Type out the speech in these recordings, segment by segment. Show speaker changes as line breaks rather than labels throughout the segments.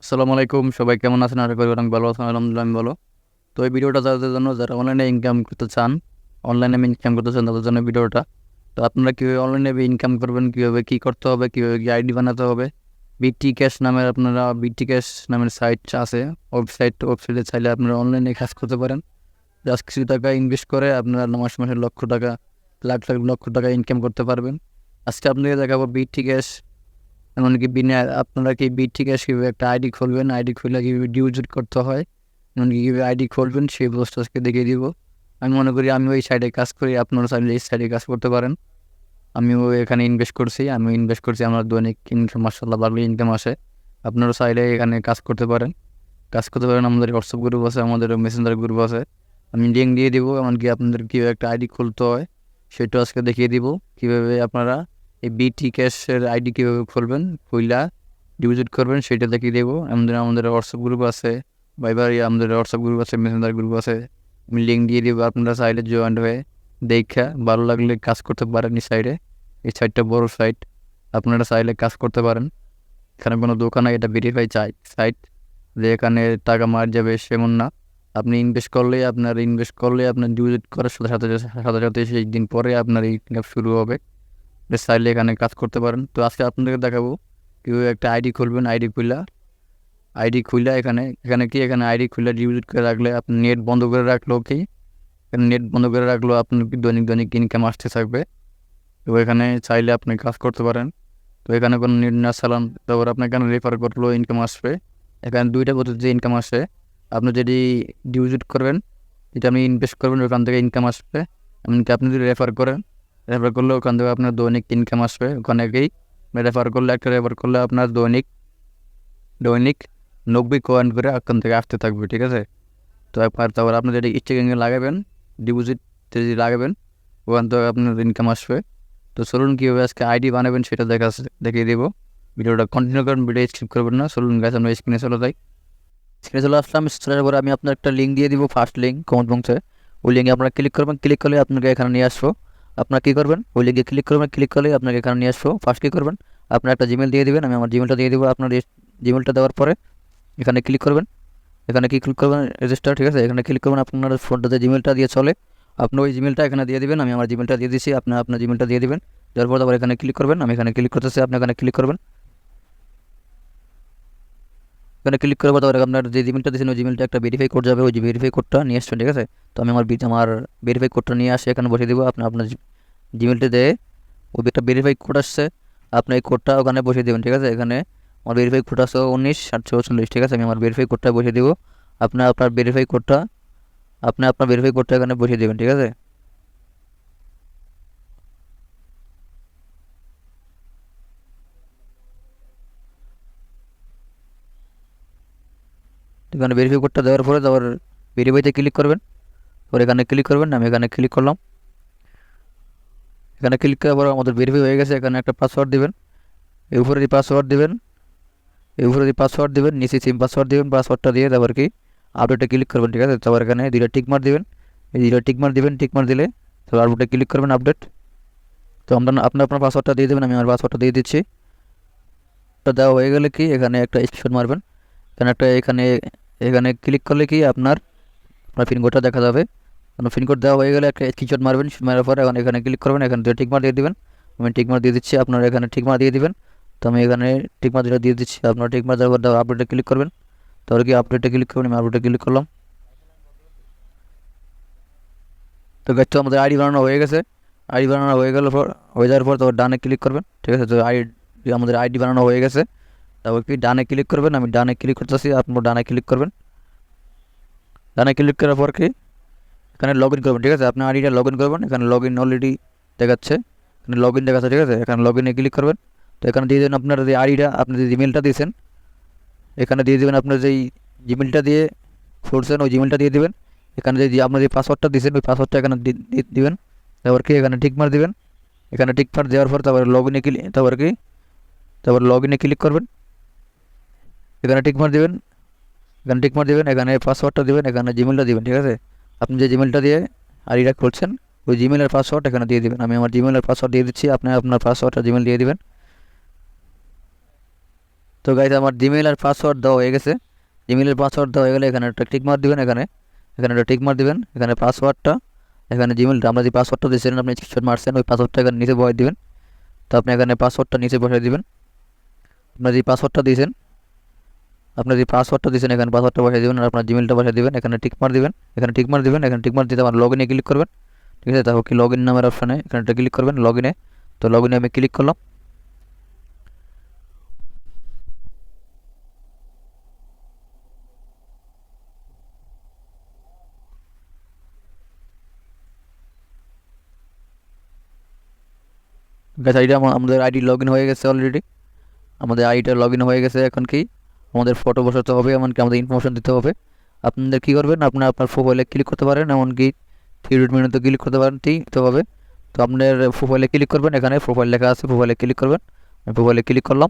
আসসালামু আলাইকুম, সবাই কেমন আছেন? আশা করি অনেক ভালো আছেন। আলহামদুলিল্লাহ আমি ভালো। তো এই ভিডিওটা যাদের জন্য, যারা অনলাইনে ইনকাম করতে চান, অনলাইনে ইনকাম করতে চান তাদের জন্য ভিডিওটা। তো আপনারা কীভাবে অনলাইনে ইনকাম করবেন, কীভাবে কী করতে হবে, কীভাবে কি আইডি বানাতে হবে। বিটি ক্যাশ নামের আপনারা বিটি ক্যাশ নামের সাইট আছে, ওয়েবসাইটে চাইলে আপনারা অনলাইনে কাজ করতে পারেন। জাস্ট কিছু টাকা ইনভেস্ট করে আপনারা মাসে লক্ষ টাকা, লাখ লাখ লক্ষ টাকা ইনকাম করতে পারবেন। আজকে আপনাকে দেখাবো বিটি ক্যাশ, এমনকি আপনারা কি বিটি ক্যাশ কীভাবে একটা আইডি খুলবেন, আইডি খুলে কীভাবে ডিপোজিট করতে হয়, এমনকি কীভাবে আইডি খুলবেন সেই প্রসেসটা আজকে দেখিয়ে দিব। আমি মনে করি আমি ওই সাইডে কাজ করি, আপনারা চাইলে এই সাইডে কাজ করতে পারেন। আমিও এখানে ইনভেস্ট করছি, আমার দৈনিক ইনকাম মাশাআল্লাহ ভালো ইনকাম আসে। আপনারা চাইলে এখানে কাজ করতে পারেন। আমাদের হোয়াটসঅ্যাপ গ্রুপ আছে, আমাদের মেসেঞ্জার গ্রুপ আছে, আমি লিঙ্ক দিয়ে দিব। এমনকি আপনাদের কীভাবে একটা আইডি খুলতে হয় সেটাও আজকে দেখিয়ে দিব। কীভাবে আপনারা এই বিটি ক্যাশের আইডি কীভাবে খুলবেন, খুইলা ডিপোজিট করবেন সেটা দেখিয়ে দেবো। আমাদের হোয়াটসঅ্যাপ গ্রুপ আছে, আমাদের হোয়াটসঅ্যাপ গ্রুপ আছে, মেসেঞ্জার গ্রুপ আছে, আমি লিঙ্ক দিয়ে দিব। আপনারা চাইলে জয়েন্ট হয়ে দেখা ভালো লাগলে কাজ করতে পারেন। এই সাইটটা বড় সাইট, আপনারা চাইলে কাজ করতে পারেন। এখানে কোনো দোকানে এটা ভেরিফাই সাইট যে এখানে টাকা মার যাবে সেমন না। আপনি ইনভেস্ট করলে আপনার ডিপোজিট করার সাথে সাথে সাথে সাথে সেই দিন পরে আপনার ইনকাম শুরু হবে। চাইলে এখানে কাজ করতে পারেন। তো আজকে আপনাদেরকে দেখাবো কীভাবে একটা আইডি খুইলা এখানে আইডি খুলে ডিপোজিট করে রাখলে, আপনি নেট বন্ধ করে রাখলেও আপনার দৈনিক ইনকাম আসতে থাকবে। তো এখানে চাইলে আপনি কাজ করতে পারেন। তো এখানে কোনো নেট না চালান, তারপর আপনার এখানে রেফার করলেও ইনকাম আসবে। এখানে দুইটা পদ্ধতিতে ইনকাম আসে। আপনি যদি ডিপোজিট করবেন, যেটা আপনি ইনভেস্ট করবেন ওখান থেকে ইনকাম আসবে। এমনকি আপনি যদি রেফার করলে ওখান থেকে আপনার দৈনিক ইনকাম আসবে। ওখানেই রেফার করলে আপনার দৈনিক 90 কয়েন করে ওখান থেকে আসতে থাকবে, ঠিক আছে। তো তারপর আপনি যদি স্টেকিংয়ে লাগাবেন, ডিপোজিট যদি লাগাবেন, ওখান থেকে আপনার ইনকাম আসবে। তো চলুন কীভাবে আজকে আইডি বানাবেন সেটা দেখিয়ে দেবো। ভিডিওটা কন্টিনিউ করবেন, ভিডিও স্কিপ করবেন না। চলুন গাইস, আমরা স্ক্রিনে চলে আসলাম। চলার পরে আমি আপনার একটা লিঙ্ক দিয়ে দিব, ফার্স্ট লিঙ্ক কমেন্ট বক্সে। ওই লিঙ্কে আপনারা ক্লিক করবেন, ক্লিক করলে আপনাকে এখানে নিয়ে আসবো। আপনারা কী করবেন, ওই লিঙ্কে ক্লিক করবেন, ক্লিক করলে আপনাকে এখানে নিয়ে আসবো। ফার্স্ট কী করবেন, আপনার একটা জিমেল দিয়ে দেবেন। আমি আমার জিমেলটা দিয়ে দেবো। আপনার জিমেলটা দেওয়ার পরে এখানে ক্লিক করবেন, ক্লিক করবেন রেজিস্টার, ঠিক আছে। এখানে ক্লিক করবেন, আপনার ফোনটাতে জিমেলটা দিয়ে চলে, আপনি ওই জিমেলটা এখানে দিয়ে দেবেন। আমি আমার জিমেলটা দিয়ে দিচ্ছি, আপনার জিমেলটা দিয়ে দেবেন। দেওয়ার পর তারপর এখানে ক্লিক করবেন। আমি এখানে ক্লিক করতেছি, আপনি এখানে ক্লিক করবেন। এখানে ক্লিক করার পর আপনার যে জিমেলটা দিয়েছেন ওই জিমেলটা একটা ভেরিফাই কোড যাবে, ওই ভেরিফাই কোডটা নিয়ে আসবেন, ঠিক আছে। তো আমি আমার ভেরিফাই কোডটা নিয়ে আসে এখানে বসিয়ে দেবো। আপনার জিমেলটা দিয়ে ওই একটা ভেরিফাই কোড আসছে, আপনি এই কোডটা ওখানে বসিয়ে দেবেন, ঠিক আছে। এখানে আমার ভেরিফাই কোড আছে 19 744, ঠিক আছে। আমি আমার ভেরিফাই কোডটা বসিয়ে দেবো। আপনার ভেরিফাই কোডটা এখানে বসিয়ে দেবেন, ঠিক আছে। এখানে ভেরিফাই কোডটা দেওয়ার পরে তারপর ভেরিফাইতে ক্লিক করবেন। তারপর এখানে ক্লিক করবেন, আমি এখানে ক্লিক করলাম। এখানে ক্লিক করার পর আমাদের ভেরিফাই হয়ে গেছে। এখানে একটা পাসওয়ার্ড দিবেন, এই উপরে পাসওয়ার্ড দিবেন, নিচে সিম পাসওয়ার্ড দিবেন। পাসওয়ার্ডটা দিয়ে তারপর কি আপডেটে ক্লিক করবেন, ঠিক আছে। তারপর এখানে দুইটা টিকমার দিবেন, এই দুইটা টিকমার দিলে তারপর আপডেটে ক্লিক করবেন, আপডেট। তো আপনার পাসওয়ার্ডটা দিয়ে দেবেন, আমি আমার পাসওয়ার্ডটা দিয়ে দিচ্ছি। এটা দেওয়া হয়ে গেলে কি এখানে একটা স্ক্রিনশট মারবেন। এখানে ক্লিক করলে কি আপনার পিনকোডটা দেখা যাবে। পিনকোড দেওয়া হয়ে গেলে একটা স্ক্রিনশট মারবেন, মারার পর এখানে ক্লিক করবেন, এখানে দুটো টিকমার দিয়ে দিবেন। আমি টিকমার দিয়ে দিচ্ছি, আপনারা এখানে টিকমার দিয়ে দিবেন। তো আমি এখানে টিকমার যেটা দিয়ে দিচ্ছি, আপনারা টিকমার দেওয়ার পর আপডেটে ক্লিক করবেন। তাহলে কি আপডেটে ক্লিক করবেন, আমি আপডেটে ক্লিক করলাম। তো গাইস, তো আমাদের আইডি বানানো হয়ে গেছে। হয়ে যাওয়ার পর তো ডানে ক্লিক করবেন, ঠিক আছে। তো আমাদের আইডি বানানো হয়ে গেছে। তারপর কি ডানে ক্লিক করবেন, আমি ডানে ক্লিক করতেছি, আপনার ডানে ক্লিক করবেন। ডানে ক্লিক করার পর কি এখানে লগ ইন করবেন, ঠিক আছে। আপনার আইডিটা লগ ইন করবেন। এখানে লগ ইন অলরেডি দেখাচ্ছে, ঠিক আছে। এখানে লগ ইনে ক্লিক করবেন। তো এখানে দিয়ে দেবেন আপনার যে আইডিটা, আপনি যে জিমেলটা দিয়েছেন এখানে দিয়ে দেবেন। আপনার যেই জিমেলটা দিয়ে খুলছেন ওই জিমেলটা দিয়ে দেবেন। এখানে যে আপনার যে পাসওয়ার্ডটা দিয়েছেন ওই পাসওয়ার্ডটা এখানে দিবেন। তারপর কি এখানে টিকমার দিবেন। এখানে টিকমার দেওয়ার পর তারপর লগ ইনে ক্লিক করবেন। এখানে টিকমার দিবেন, এখানে পাসওয়ার্ডটা দিবেন, এখানে জিমেলটা দিবেন, ঠিক আছে। আপনি যে জিমেলটা দিয়ে আইডিটা খুলছেন ওই জিমেলের পাসওয়ার্ড এখানে দিয়ে দিবেন। আমি আমার জিমেলের পাসওয়ার্ড দিয়ে দিচ্ছি, আপনি আপনার পাসওয়ার্ডটা জিমেল দিয়ে দিবেন। তো তো গাইজ আমার জিমেইল আর পাসওয়ার্ড দেওয়া হয়ে গেছে। জিমেইলের পাসওয়ার্ড দেওয়া হয়ে গেলে এখানে একটা টিক মার্ক দিবেন, এখানে একটা টিক মার্ক দিবেন, এখানে পাসওয়ার্ডটা, এখানে জিমেইলটা আমরা যে পাসওয়ার্ডটা দিয়েছিলেন আপনি স্ক্রিনশট মারছেন ওই পাসওয়ার্ডটা এখানে নিচে বসাই দিবেন। তো আপনি এখানে পাসওয়ার্ডটা নিচে বসাই দিবেন। আপনার যে পাসওয়ার্ডটা দিয়েছেন এখানে পাসওয়ার্ডটা বসাই দিবেন আর আপনার জিমেইলটা বসাই দিবেন, এখানে টিক মার্ক দিবেন, এখানে টিক মার্ক দিতে আমার লগ ইনে ক্লিক করবেন। ঠিক আছে, তারপর কি লগ ইন নামের অপশানে এখানে ক্লিক করবেন লগ ইনে। তো লগ ইনে আমি ক্লিক করলাম। আইডি আমাদের আইডি লগ ইন হয়ে গেছে অলরেডি, আমাদের আইডিটা লগ ইন হয়ে গেছে। এখন কি আমাদের ফটো বসাতে হবে, এমনকি আমাদের ইনফরমেশন দিতে হবে। আপনাদের কী করবেন, আপনার প্রোফাইলে ক্লিক করতে পারেন, এমনকি থ্রি ডট মেনুতে ক্লিক করতে পারেন, দিতে হবে। তো আপনার প্রোফাইলে ক্লিক করবেন, এখানে প্রোফাইল লেখা আছে, প্রোফাইলে ক্লিক করবেন। আমি প্রোফাইলে ক্লিক করলাম।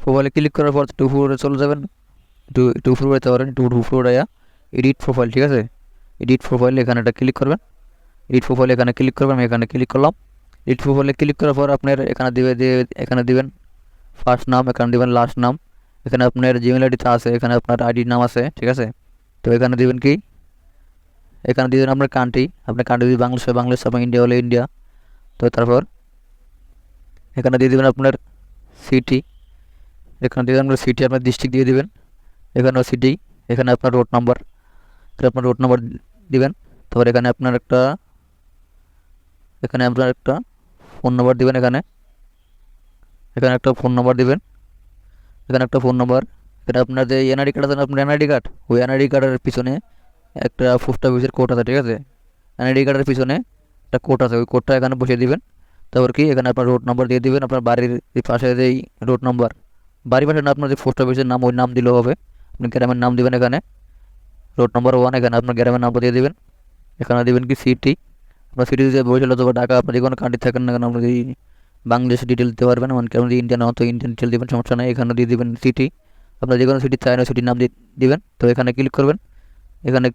প্রোফাইলে ক্লিক করার পর একটু উপরে চলে যাবেন, একটু উপরে যেতে পারেন, একটু উপরে এডিট প্রোফাইল। ঠিক আছে, এডিট প্রোফাইল এখানে একটা ক্লিক করবেন। এডিট প্রোফাইল এখানে ক্লিক করবেন, আমি এখানে ক্লিক করলাম। এডিট প্রোফাইলে ক্লিক করার পর আপনার এখানে দিবেন ফার্স্ট নাম, এখানে দিবেন লাস্ট নাম, এখানে আপনার জিমেল আইডিটা আছে, এখানে আপনার আইডির নাম আছে। ঠিক আছে, তো এখানে দিবেন কি, এখানে দিবেন আপনার কান্ট্রি, আপনার কান্ট্রি যদি বাংলাদেশ এবং ইন্ডিয়া হলে ইন্ডিয়া। তো তারপর এখানে দিয়ে দেবেন আপনার সিটি, এখানে দিয়ে আপনার সিটি, আপনার ডিস্ট্রিক্ট দিয়ে দিবেন, এখানেও সিটি, এখানে আপনার রোড নাম্বার, দিবেন। তারপর এখানে আপনার একটা ফোন নাম্বার দিবেন, এখানে একটা ফোন নাম্বার দিবেন, এখানে একটা ফোন নাম্বার। এখানে আপনার যে এনআইডি কার্ড আছে, আপনার এনআইডি কার্ড, ওই এনআইডি কার্ডের পিছনে একটা পোস্ট অফিসের কোড আছে। ঠিক আছে, এনআইডি কার্ডের পিছনে একটা কোড আছে, ওই কোডটা এখানে বসিয়ে দিবেন। তারপর কি এখানে আপনার রোড নাম্বার দিয়ে দিবেন, আপনার বাড়ির পাশে যেই রোড নাম্বার, বাড়ির পাশে না আপনার যে পোস্ট অফিসের নাম, ওই নাম দিলেও হবে। আপনি গ্রামের নাম দিবেন, এখানে রোড নাম্বার 1, এখানে আপনার গ্রামের নামটা দিয়ে দিবেন। এখানে দিবেন কি সিটি, আপনার সিটি যে বরিশাল অথবা ঢাকা, আপনি যে কোনো কান্ট্রি থাকেন না কেন আপনি যদি বাংলাদেশে ডিটেল দিতে পারবেন, এমনকি আপনি ইন্ডিয়ান হতো ইন্ডিয়ান ডিটেল দিবেন, সমস্যা নেই। এখানে দিয়ে দিবেন সিটি, আপনার যে কোনো সিটি চাই না সিটির নাম দিবেন। তো এখানে ক্লিক করবেন, এখানে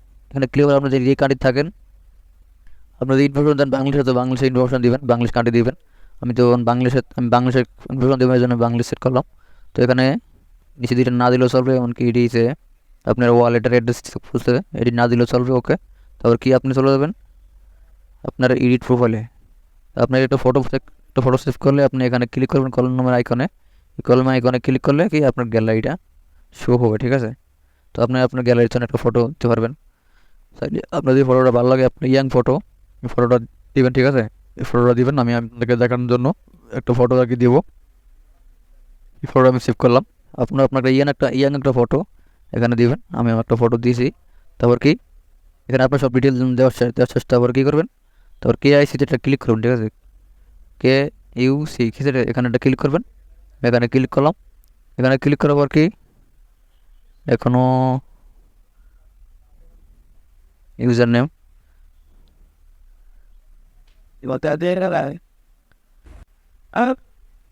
ক্লিক করে আপনি যে কান্ট্রি থাকেন, আপনার যদি ইনফরমেশন দেন বাংলাদেশে, তো বাংলাদেশের ইনফরমেশন দিবেন, বাংলাদেশ কান্ট্রি দিবেন। আমি বাংলাদেশের ইনফরমেশন দেবেন, এই জন্য বাংলাদেশ সেট করলাম। তো এখানে নিচে দিটা না দিলেও চলবে, এমনকি এটি আপনার ওয়ালেটের অ্যাড্রেস খুঁজতে, এটি না দিলেও চলবে। ওকে, তারপর কি আপনি চলে যাবেন আপনার এডিট প্রোফাইলে। আপনার একটা ফটো সেভ করলে আপনি এখানে ক্লিক করবেন কলমের আইকনে, কলমের আইকনে ক্লিক করলে কি আপনার গ্যালারিটা শো হবে। ঠিক আছে, তো আপনি আপনার গ্যালারির জন্য একটা ফটো দিতে পারবেন। চাইলে আপনার যদি ফটোটা ভালো লাগে, আপনি ইয়াং ফটোটা দিবেন। ঠিক আছে, এই ফটোটা দিবেন, আমি আপনাকে দেখানোর জন্য একটা ফটো আর কি দিব। এই ফটোটা আমি সেভ করলাম। আপনাকে ইয়াং একটা ফটো এখানে দিবেন, আমি আমার একটা ফটো দিয়েছি। তারপর কি এখানে আপনার সব ডিটেলস দেওয়ার চেষ্টা, তারপর কী করবেন, তারপর KIC যেটা ক্লিক করবেন। ঠিক আছে, KUC এখানে একটা ক্লিক করবেন, এখানে ক্লিক করলাম। এখানে ক্লিক করার পর কি এখনও ইউজার নেম,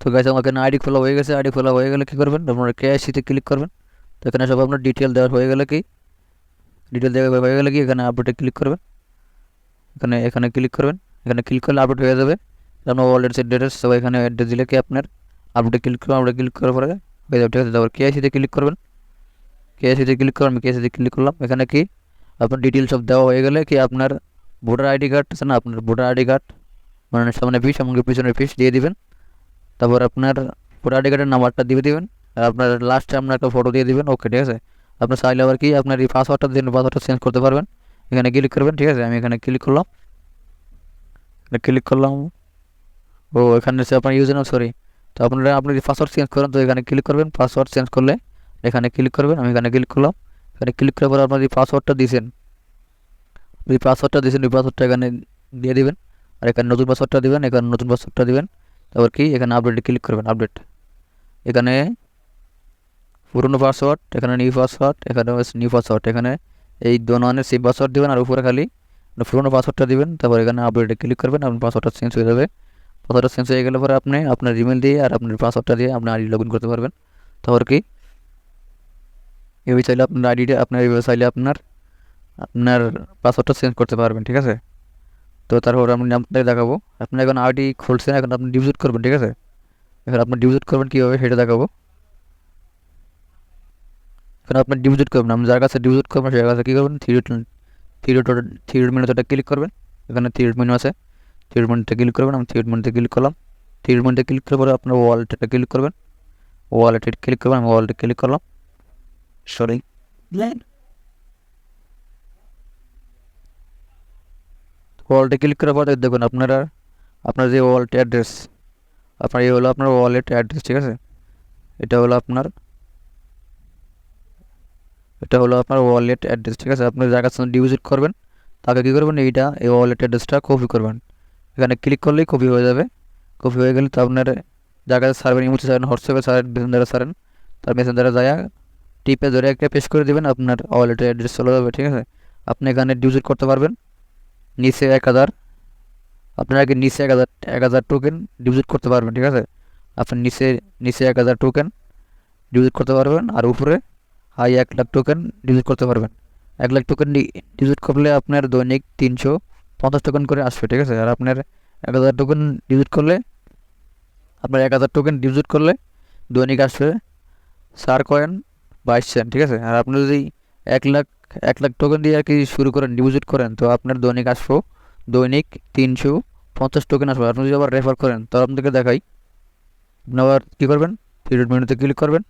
তো গাইস আমার এখানে আইডি খোলা হয়ে গেছে। আইডি খোলা হয়ে গেলে কী করবেন, আপনারা KIC-তে ক্লিক করবেন। তো এখানে সব আপনার ডিটেল দেওয়া হয়ে গেলে কি এখানে আপডেটে ক্লিক করবেন, এখানে ক্লিক করবেন। এখানে ক্লিক করলে আপডেট হয়ে যাবে। আপনার ওয়ালেট অ্যাড্রেস সব এখানে অ্যাড্রেস দিলে কি আপনার আপডেটে ক্লিক করবেন, আপডেট ক্লিক করার পরে হয়ে যাবে। ঠিক আছে, তারপর KIC-তে ক্লিক করবেন, আমি KIC-তে ক্লিক করলাম। এখানে কি আপনার ডিটেল সব দেওয়া হয়ে গেলে কি আপনার ভোটার আইডি কার্ড আছে না, আপনার ভোটার আইডি কার্ড মানে সামনে পিস এমনকি পিছনের পিস দিয়ে দিবেন। তারপর আপনার ভোটার আইডি কার্ডের নাম্বারটা দিয়ে দিবেন, আর আপনার লাস্টে আপনার একটা ফটো দিয়ে দিবেন। ওকে, ঠিক আছে, আপনার চাইলে আবার কি আপনার এই পাসওয়ার্ডটা দিয়ে পাসওয়ার্ডটা চেঞ্জ করতে পারবেন। এখানে ক্লিক করবেন। ঠিক আছে, আমি এখানে ক্লিক করলাম। ও এখানে হচ্ছে আপনার ইউজার নেম, সরি। তো আপনি যদি পাসওয়ার্ড চেঞ্জ করেন, তো এখানে ক্লিক করবেন, পাসওয়ার্ড চেঞ্জ করলে এখানে ক্লিক করবেন। আমি এখানে ক্লিক করলাম। এখানে ক্লিক করার পর আপনার যে পাসওয়ার্ডটা দিয়েছেন, ওই পাসওয়ার্ডটা এখানে দিয়ে দিবেন, আর এখানে নতুন পাসওয়ার্ডটা দিবেন, তারপর কি এখানে আপডেটে ক্লিক করবেন। আপডেট, এখানে পুরনো পাসওয়ার্ড, এখানে নিউ পাসওয়ার্ড, এখানে এই দোনোয়ানের সেম পাসওয়ার্ড দিবেন, আর উপরে খালি পুরনো পাসওয়ার্ডটা দিবেন। তারপর এখানে আপডেটে ক্লিক করবেন, আপনার পাসওয়ার্ডটা চেঞ্জ হয়ে যাবে। পাসওয়ার্ডটা চেঞ্জ হয়ে গেলে পরে আপনি আপনার ইমেল দিয়ে আর আপনার পাসওয়ার্ডটা দিয়ে আপনি আইডি লগ ইন করতে পারবেন। তারপর কি এভাবে চাইলে আপনার পাসওয়ার্ডটা চেঞ্জ করতে পারবেন। ঠিক আছে, তো তারপর আমি নামটা দেখাবো। আপনি এখন আইডি খুলছেন, এখন আপনি ডিপোজিট করবেন। ঠিক আছে, এখানে আপনার ডিপোজিট করবেন কীভাবে সেটা দেখাবো। এখানে আপনার ডিপোজিট করবেন, আপনি যার কাছে ডিপোজিট করবেন সেই কাছে কী করবেন, থ্রি ডট মেনুতে ক্লিক করবেন। এখানে থ্রি ডট মেনু আছে, থ্রি ডট মেনুতে ক্লিক করবেন। আমি থ্রি ডট মেনুতে ক্লিক করলাম। থ্রি ডট মেনুতে ক্লিক করার পরে আপনার ওয়ালেটে ক্লিক করবেন। ওয়ালেটে ক্লিক করবেন, আমি ওয়ালেটে ক্লিক করলাম। সরি, ওয়ালেটে ক্লিক করার পরে দেখবেন আপনার যে ওয়ালেট অ্যাড্রেস, আপনার এই হলো আপনার ওয়ালেট অ্যাড্রেস, ঠিক আছে। এটা হলো আপনার ওয়ালেট অ্যাড্রেস, ঠিক আছে। আপনি যার কাছে ডিপোজিট করবেন তাকে কী করবেন, এই ওয়ালেট অ্যাড্রেসটা কপি করবেন। এখানে ক্লিক করলেই কপি হয়ে যাবে। কপি হয়ে গেলে তো আপনার যার কাছে সার্ভেন ইমোতে সারেন, হোয়াটসঅ্যাপে সারেন, মেসেঞ্জারে সারেন, তার মেসেঞ্জারে যায় টিপে ধরে একটা পেস্ট করে দেবেন, আপনার ওয়ালেটের অ্যাড্রেস চলে যাবে, ঠিক আছে। আপনি এখানে ডিপোজিট করতে পারবেন নিচে 1000, আপনার আগে নিচে 1000 টোকেন ডিপোজিট করতে পারবেন, ঠিক আছে। আপনার নিচে 1000 টোকেন ডিপোজিট করতে পারবেন, আর উপরে হাই 1,00,000 টোকেন ডিপোজিট করতে পারবেন। 1,00,000 টোকেন ডিপোজিট করলে আপনার দৈনিক 350 টোকেন করে আসবে, ঠিক আছে। আর আপনার 1000 টোকেন ডিপোজিট করলে দৈনিক আসবে 4 কয়েন 22 সেন্ট, ঠিক আছে। আর আপনি যদি 1 লাখ টোকেন দিয়ে আর কি শুরু করেন, ডিপোজিট করেন, তো আপনার দৈনিক 350 টোকেন আসবে। আপনি যদি আবার রেফার করেন, তো আপনাদেরকে দেখাই। আপনি আবার কী করবেন, থ্রি ডট মেনুতে ক্লিক করবেন।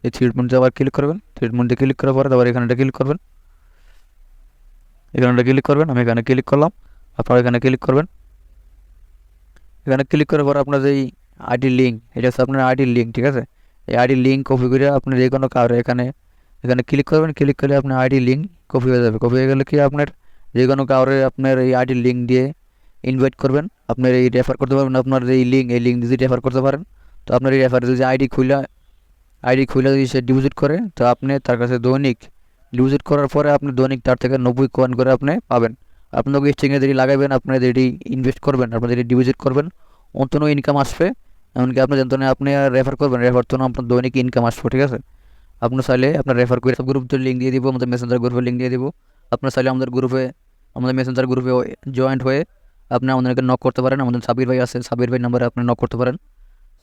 এই থ্রি ডট মেনুতে আবার ক্লিক করবেন। থ্রি ডট মেনুতে ক্লিক করার পরে আবার এখানটা ক্লিক করবেন। আমি এখানে ক্লিক করলাম, আপনারা এখানে ক্লিক করবেন। এখানে ক্লিক করার পর আপনার যেই আইডি লিঙ্ক, এটা হচ্ছে আপনার আইডি লিঙ্ক, ঠিক আছে। এই আইডি লিঙ্ক কপি করে আপনি যে কোনো কারো এখানে ক্লিক করবেন। ক্লিক করলে আপনার আইডি লিঙ্ক কপি হয়ে যাবে। কপি হয়ে গেলে কি আপনার যে কোনো কারোর আপনার এই আইডি লিঙ্ক দিয়ে ইনভাইট করবেন, আপনার এই রেফার করতে পারবেন। আপনার যে এই লিঙ্ক যদি রেফার করতে পারেন, তো আপনার এই রেফার যদি আইডি খুলে যদি সে ডিপোজিট করে, তো আপনি তার কাছে দৈনিক ডিপোজিট করার পরে আপনি দৈনিক তার থেকে 90 কয়েন করে আপনি পাবেন। আপনাকে এক্সচেঞ্জে যেটি লাগাবেন, আপনার যেটি ইনভেস্ট করবেন, আপনার যেটি ডিপোজিট করবেন, অন্তত ইনকাম আসবে। এমনকি আপনি যখন আপনি রেফার করবেন, রেফার তো আপনার দৈনিক ইনকাম আসবে, ঠিক আছে। আপনি চাইলে আপনার রেফার করে সব গ্রুপের লিঙ্ক দিয়ে দিব, আমাদের মেসেঞ্জার গ্রুপের লিঙ্ক দিয়ে দিব। আপনার চাইলে আমাদের মেসেঞ্জার গ্রুপে জয়েন্ট হয়ে আপনি আমাদেরকে নক করতে পারেন। আমাদের সাবির ভাই আছে, সাবির ভাই নাম্বারে আপনি নক করতে পারেন।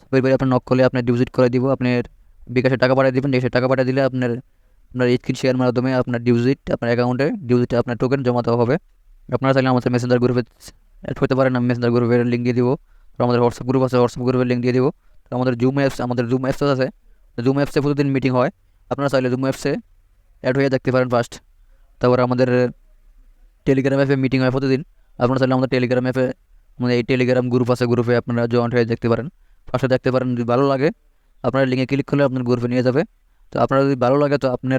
সাবির ভাই আপনি নক করলে আপনি ডিপোজিট করে দিব, আপনার বিকাশে টাকা পাঠিয়ে দেবেন। বিকাশে টাকা পাঠিয়ে দিলে আপনার স্ক্রিন শেয়ার মাধ্যমে আপনার আপনার অ্যাকাউন্টে আপনার টোকেন জমা দেওয়া হবে। আপনারা চাইলে আমাদের মেসেঞ্জার গ্রুপে অ্যাড হতে পারেন। আমি মেসেঞ্জার গ্রুপের লিঙ্ক দিয়ে দিব। তো আমাদের হোয়াটসঅ্যাপ গ্রুপ আছে, হোয়াটসঅ্যাপ গ্রুপের লিঙ্ক দিয়ে দিব। তো আমাদের জুম অ্যাপস আছে, জুম অ্যাপসে প্রতিদিন মিটিং হয়। আপনারা চাইলে জুম অ্যাপসে অ্যাড হয়ে দেখতে পারেন ফার্স্ট। তারপর আমাদের টেলিগ্রাম অ্যাপে মিটিং হয় প্রতিদিন। আপনারা চাইলে আমাদের টেলিগ্রাম অ্যাপে, আমাদের এই টেলিগ্রাম গ্রুপ আছে, গ্রুপে আপনারা জয়েন্ট হয়ে দেখতে পারেন, ফার্স্টে দেখতে পারেন। যদি ভালো লাগে আপনার লিঙ্কে ক্লিক করলে আপনার গ্রুপে নিয়ে যাবে। তো আপনার যদি ভালো লাগে তো আপনি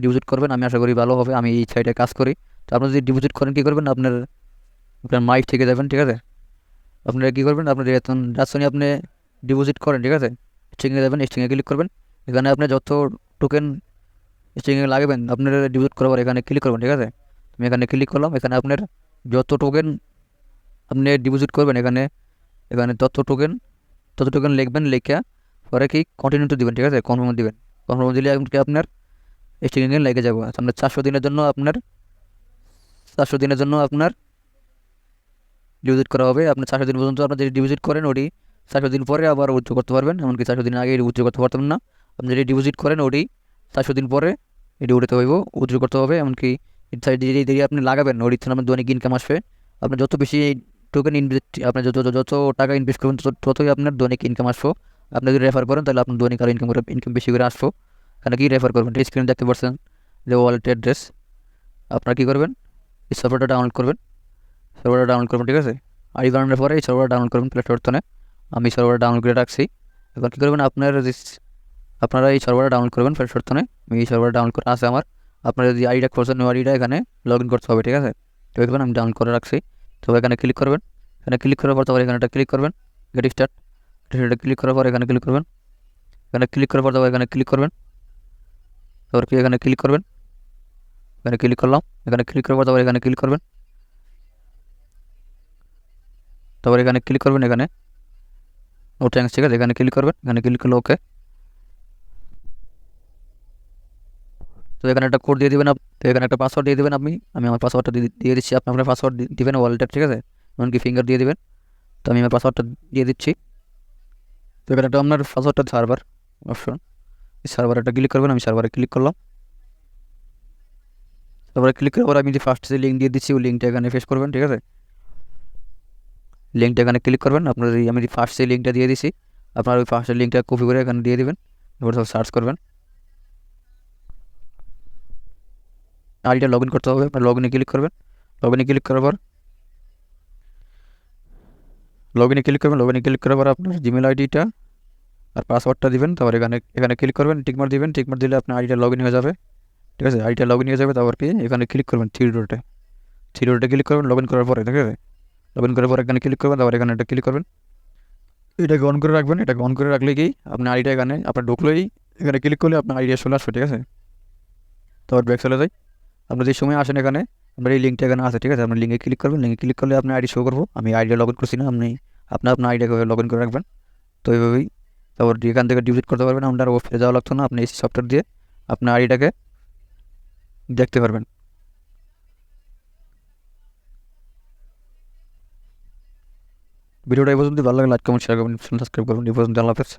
ডিপোজিট করবেন। আমি আশা করি ভালো হবে, আমি এই সাইডে কাজ করি। তো আপনি যদি ডিপোজিট করেন কী করবেন, আপনার মাইক থেকে যাবেন, ঠিক আছে। আপনারা কী করবেন, আপনার যখন আপনি ডিপোজিট করেন, ঠিক আছে, এক্সচেঞ্জে যাবেন, এক্সচেঞ্জে ক্লিক করবেন। এখানে আপনি যত টোকেন এক্সচেঞ্জে লাগবেন আপনার ডিপোজিট করার পর এখানে ক্লিক করবেন, ঠিক আছে। আমি এখানে ক্লিক করলাম। এখানে আপনার যত টোকেন আপনি ডিপোজিট করবেন, এখানে তত টোকেন লিখবেন, লিখে পরে কি কন্টিনিউতে দিবেন, ঠিক আছে, কনফার্ম দিবেন। কনফার্ম দিলে আপনার এক্সচেঞ্জে লেগে যাবে। আপনার 400 দিনের জন্য আপনার ডিপোজিট করা হবে। আপনি 400 দিন পর্যন্ত আপনার যদি ডিপোজিট করেন, ওটি 400 দিন পরে আবার উইথড্র করতে পারবেন। এমনকি 400 দিন আগে উইথড্র করতে পারতেন না। আপনি যদি ডিপোজিট করেন, ওটি 400 দিন পরে এটি উঠতে হইব, উইথড্র করতে হবে। এমনকি যদি আপনি লাগাবেন, ওটি আপনার দৈনিক ইনকাম আসবে। আপনি যত বেশি টোকেন আপনি যত টাকা ইনভেস্ট করবেন, ততই আপনার দৈনিক ইনকাম আসবো। আপনি যদি রেফার করেন, তাহলে আপনার দৈনিক আরও ইনকাম বেশি করে আসবো। এখানে কি রেফার করবেন, স্ক্রিনে দেখতে পাচ্ছেন যে ওয়ালেট অ্যাড্রেস। আপনারা কী করবেন, এই সফটওয়্যারটা ডাউনলোড করবেন। ঠিক আছে। আইডি বানানোর পরে এই সার্ভারটা ডাউনলোড করবেন প্লে স্টোর থেকে। আমি সার্ভারটা ডাউনলোড করে রাখছি। এবার কী করবেন, আপনারা এই সার্ভারটা ডাউনলোড করবেন প্লে স্টোর থেকে। আমি এই সার্ভারটা ডাউনলোড করে আছে আমার। আপনারা যদি আইডিটা করছেন, নিউ আইডিটা এখানে লগ ইন করতে হবে, ঠিক আছে। তো এখানে আমি ডাউনলোড করে রাখছি। তো এখানে ক্লিক করবেন। এখানে ক্লিক করার পর তারপর এখানে ক্লিক করবেন, গেট স্টার্ট। সেটা ক্লিক করার পর এখানে ক্লিক করবেন। এখানে ক্লিক করার পর তারপর এখানে ক্লিক করবেন। তারপর কি এখানে ক্লিক করবেন, এখানে ক্লিক করলাম। এখানে ক্লিক করার পর তারপর এখানে ক্লিক করবেন। তারপর এখানে ক্লিক করবেন, এখানে নো থ্যাঙ্কস, ঠিক আছে। এখানে ক্লিক করবেন, এখানে ক্লিক করলে ওকে। তো এখানে একটা কোড দিয়ে দেবেন, তো এখানে একটা পাসওয়ার্ড দিয়ে দেবেন। আমি আমার পাসওয়ার্ডটা দিয়ে দিচ্ছি। আপনি আপনার পাসওয়ার্ড দিবেন ওয়ালেটের, ঠিক আছে। এমনকি ফিঙ্গার দিয়ে দেবেন। তো আমি আমার পাসওয়ার্ডটা দিয়ে দিচ্ছি। এখানে একটা আপনার পাসওয়ার্ডটা সার্ভার অপশন, এই সার্ভারটা ক্লিক করবেন। আমি সার্ভারে ক্লিক করলাম। তারপরে ক্লিক করার পর আমি যে ফার্স্ট যে লিঙ্ক দিয়ে দিচ্ছি ওই লিঙ্কটা এখানে পেস্ট করবেন, ঠিক আছে। লিঙ্কটা এখানে ক্লিক করবেন। আপনার আমি যে ফার্স্ট যে লিঙ্কটা দিয়ে দিছি আপনার ওই ফার্স্টের লিঙ্কটা কপি করে এখানে দিয়ে দিবেন। এরপর সার্চ করবেন, আইডিটা লগ ইন করতে হবে। আপনার লগ ইনে ক্লিক করবেন। লগ ইনে ক্লিক করার পর লগ ইনে ক্লিক করার পর আপনার জিমেল আইডিটা আর পাসওয়ার্ডটা দিবেন। তারপর এখানে এখানে ক্লিক করবেন, টিকমার্ক দিবেন। টিকমার্ক দিলে আপনার আইডিটা লগ ইন হয়ে যাবে, ঠিক আছে। আইডিটা লগ ইন হয়ে যাবে। তারপর কি এখানে ক্লিক করবেন থ্রি ডটে ক্লিক করবেন লগ ইন করার পরে, ঠিক আছে। লগ ইন করার পর এখানে ক্লিক করবেন। তারপর এখানে একটা ক্লিক করবেন, এটাকে অন করে রাখবেন। এটাকে অন করে রাখলে কি আপনার আইডিটা এখানে আপনার ঢুকলেই এখানে ক্লিক করলে আপনার আইডিয়া চলে আসবে, ঠিক আছে। তারপর ব্যাক চলে যায়। আপনার যে সময় আসেন এখানে আপনার এই লিঙ্কটা এখানে আছে, ঠিক আছে। আপনি লিঙ্কে ক্লিক করবেন। লিঙ্কে ক্লিক করলে আপনার আইডি শো করবো। আমি আইডিয়া লগ ইন করছি না, আপনার আইডিয়াকে লগ ইন করে রাখবেন। তো এইভাবেই তারপর এখান থেকে ডিলিট করতে পারবেন। আপনার ফিরে যাওয়া লাগতো না, আপনি এই সফটওয়্যার দিয়ে আপনার আইডিটাকে দেখতে পারবেন। ভিডিওটা এই পর্যন্ত ভালো লাগে লাইক কমেন্ট শেয়ার করবেন, সাবস্ক্রাইব করবেন। এই পর্যন্ত আল্লাহ হাফেজ।